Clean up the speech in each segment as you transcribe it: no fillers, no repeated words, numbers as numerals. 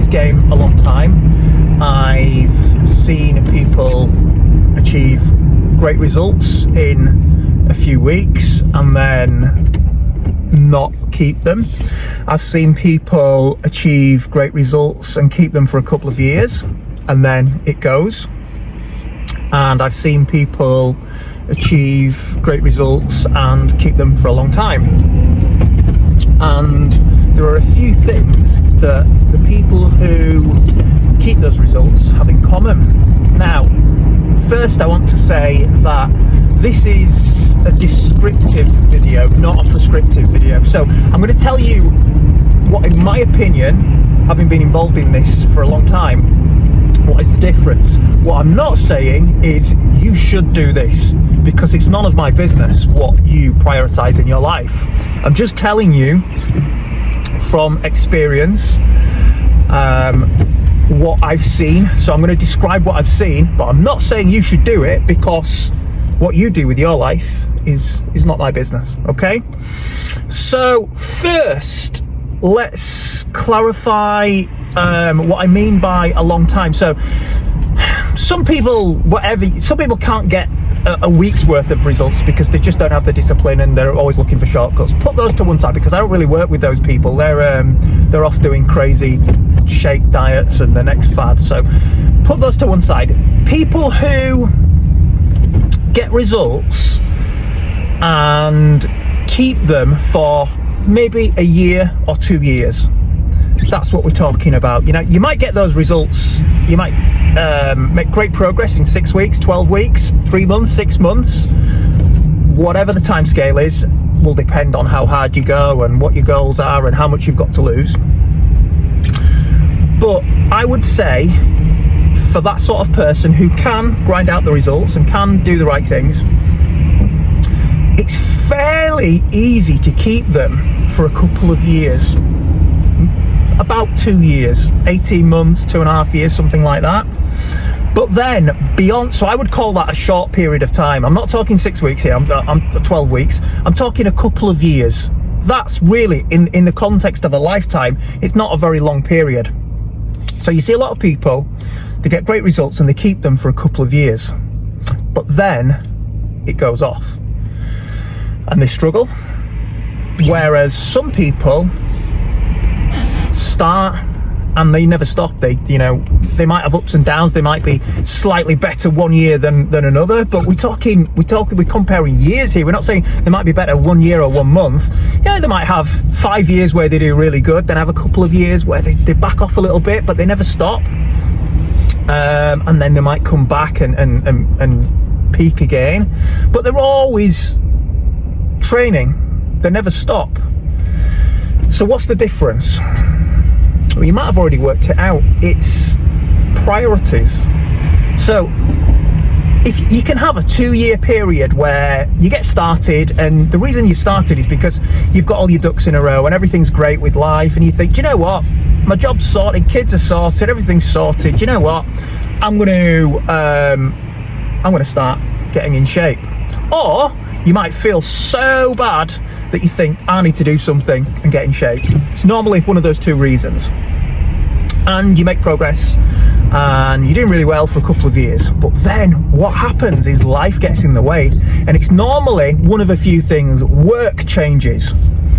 game a long time. I've seen people achieve great results in a few weeks and then not keep them. I've seen people achieve great results and keep them for a couple of years and then it goes. And I've seen people achieve great results and keep them for a long time. And there are a few things that the people who keep those results have in common. Now, first I want to say that this is a descriptive video, not a prescriptive video. So I'm going to tell you what, in my opinion, having been involved in this for a long time, what is the difference. What I'm not saying is you should do this, because it's none of my business what you prioritize in your life. I'm just telling you from experience what I've seen. So I'm going to describe what I've seen, but I'm not saying you should do it, because what you do with your life is not my business. Okay, so first let's clarify what I mean by a long time. So some people can't get a week's worth of results because they just don't have the discipline and they're always looking for shortcuts. Put those to one side, because I don't really work with those people. They're off doing crazy shake diets and the next fad. So put those to one side. People who get results and keep them for maybe a year or 2 years, that's what we're talking about. You know, you might get those results, you might make great progress in 6 weeks, 12 weeks, 3 months, 6 months, whatever the time scale is, will depend on how hard you go and what your goals are and how much you've got to lose. But I would say, for that sort of person who can grind out the results and can do the right things, it's fairly easy to keep them for a couple of years. About 2 years, 18 months, 2.5 years, something like that. But then beyond, so I would call that a short period of time. I'm not talking 6 weeks here, I'm 12 weeks. I'm talking a couple of years. That's really, in the context of a lifetime, it's not a very long period. So you see a lot of people, they get great results and they keep them for a couple of years, but then it goes off and they struggle. Whereas some people start and they never stop. They might have ups and downs. They might be slightly better one year than another, but we're comparing years here. We're not saying they might be better 1 year or 1 month. Yeah, they might have 5 years where they do really good, then have a couple of years where they back off a little bit, but they never stop. And then they might come back and peak again, but they're always training. They never stop. So what's the difference? Well, you might have already worked it out. It's priorities. So if you can have a 2-year period where you get started, and the reason you've started is because you've got all your ducks in a row and everything's great with life, and you think, you know what, my job's sorted, kids are sorted, everything's sorted, you know what, I'm going to start getting in shape. Or you might feel so bad that you think, I need to do something and get in shape. It's normally one of those two reasons. And you make progress and you're doing really well for a couple of years. But then what happens is life gets in the way. And it's normally one of a few things. Work changes.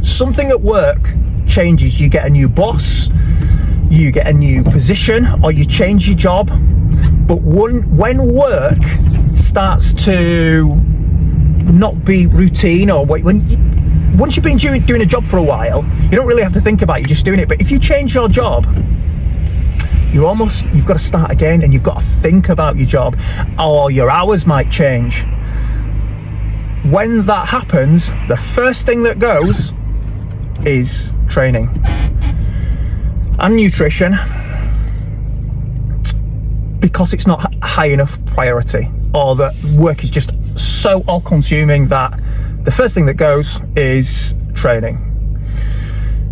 Something at work changes. You get a new boss, you get a new position, or you change your job. But when work starts to not be routine, or once you've been doing a job for a while, you don't really have to think about it, you're just doing it. But if you change your job, you've got to start again, and you've got to think about your job, or your hours might change. When that happens, the first thing that goes is training and nutrition, because it's not high enough priority, or that work is just so all-consuming that the first thing that goes is training.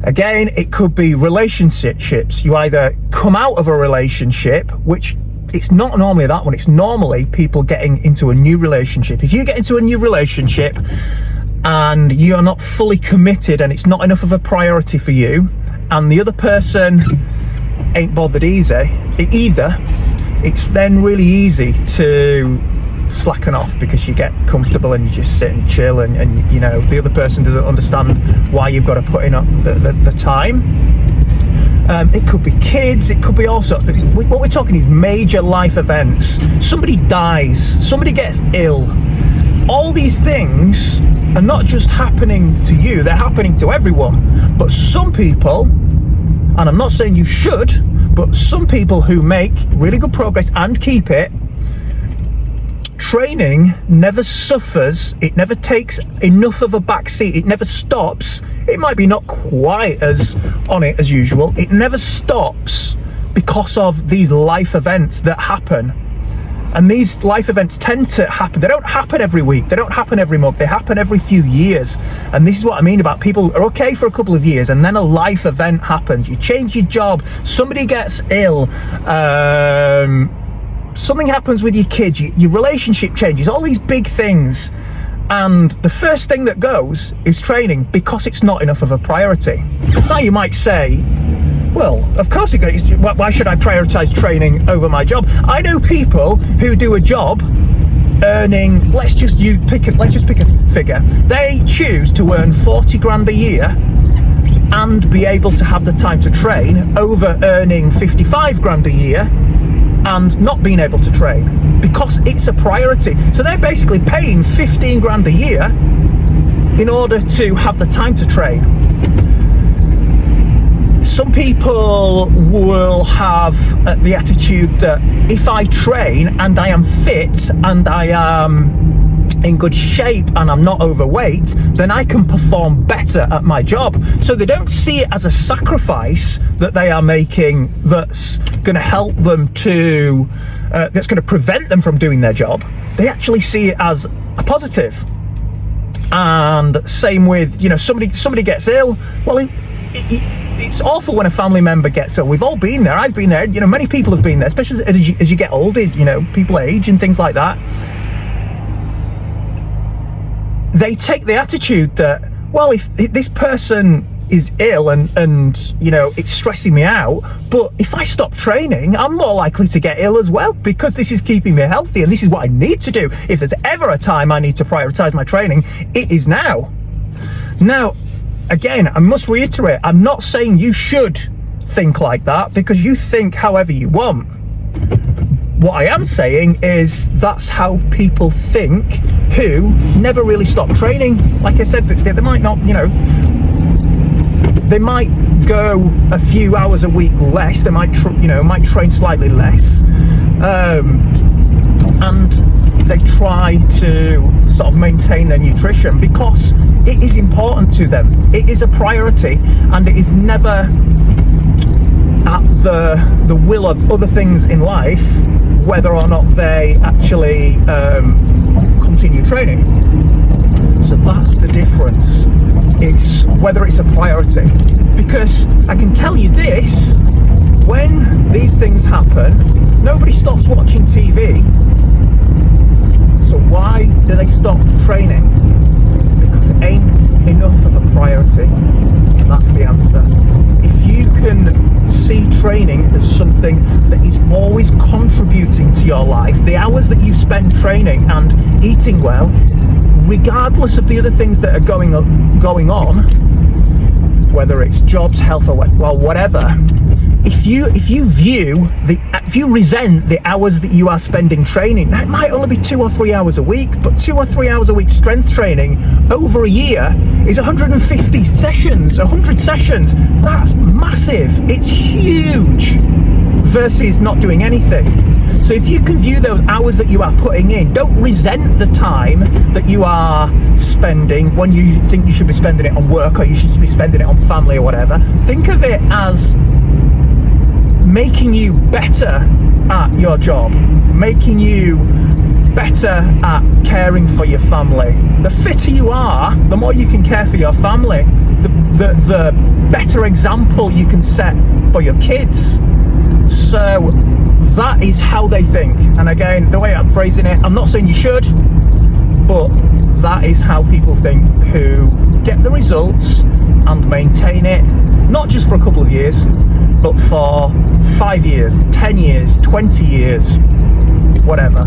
Again, it could be relationships. You either come out of a relationship, which it's not normally that one, it's normally people getting into a new relationship. If you get into a new relationship and you're not fully committed and it's not enough of a priority for you, and the other person ain't bothered either, it's then really easy to slacken off because you get comfortable and you just sit and chill, and you know, the other person doesn't understand why you've got to put in the time. It could be kids, it could be all sorts of things. What we're talking is major life events. Somebody dies, somebody gets ill. All these things are not just happening to you, they're happening to everyone. But some people, and I'm not saying you should, but some people who make really good progress and keep it, training never suffers, it never takes enough of a backseat, it never stops. It might be not quite as on it as usual, it never stops because of these life events that happen. And these life events tend to happen, they don't happen every week, they don't happen every month, they happen every few years. And this is what I mean about people are okay for a couple of years and then a life event happens. You change your job, somebody gets ill, something happens with your kids, your relationship changes, all these big things, and the first thing that goes is training because it's not enough of a priority. Now you might say, well, of course it goes, why should I prioritize training over my job? I know people who do a job earning, let's just pick a figure, they choose to earn 40 grand a year and be able to have the time to train over earning 55 grand a year and not being able to train because it's a priority. So they're basically paying 15 grand a year in order to have the time to train. Some people will have the attitude that if I train and I am fit and I am in good shape and I'm not overweight, then I can perform better at my job. So they don't see it as a sacrifice that they are making that's going to help them to, that's going to prevent them from doing their job. They actually see it as a positive. And same with, you know, somebody gets ill. Well, it's awful when a family member gets ill. We've all been there. I've been there. You know, many people have been there, especially as you get older, you know, people age and things like that. They take the attitude that, well, if this person is ill and you know, it's stressing me out, but if I stop training, I'm more likely to get ill as well because this is keeping me healthy and this is what I need to do. If there's ever a time I need to prioritize my training, it is now. Now, again, I must reiterate, I'm not saying you should think like that because you think however you want. What I am saying is that's how people think who never really stop training. Like I said, they might not, you know, they might go a few hours a week less, they might might train slightly less, and they try to sort of maintain their nutrition because it is important to them. It is a priority and it is never at the will of other things in life whether or not they actually continue training. So that's the difference. It's whether it's a priority. Because I can tell you this, when these things happen, nobody stops watching TV. So why do they stop training? Because it ain't enough of a priority. And that's the answer. If you can see training as something that is always contributing to your life, the hours that you spend training and eating well, regardless of the other things that are going on, whether it's jobs, health, or whatever, if you resent the hours that you are spending training, now it might only be 2 or 3 hours a week, but 2 or 3 hours a week strength training over a year is 150 sessions, 100 sessions. That's massive. It's huge versus not doing anything. So if you can view those hours that you are putting in, don't resent the time that you are spending when you think you should be spending it on work or you should be spending it on family or whatever. Think of it as making you better at your job, making you better at caring for your family. The fitter you are, the more you can care for your family, the better example you can set for your kids. So that is how they think. And again, the way I'm phrasing it, I'm not saying you should, but that is how people think who get the results and maintain it, not just for a couple of years, but for 5 years, 10 years, 20 years, whatever.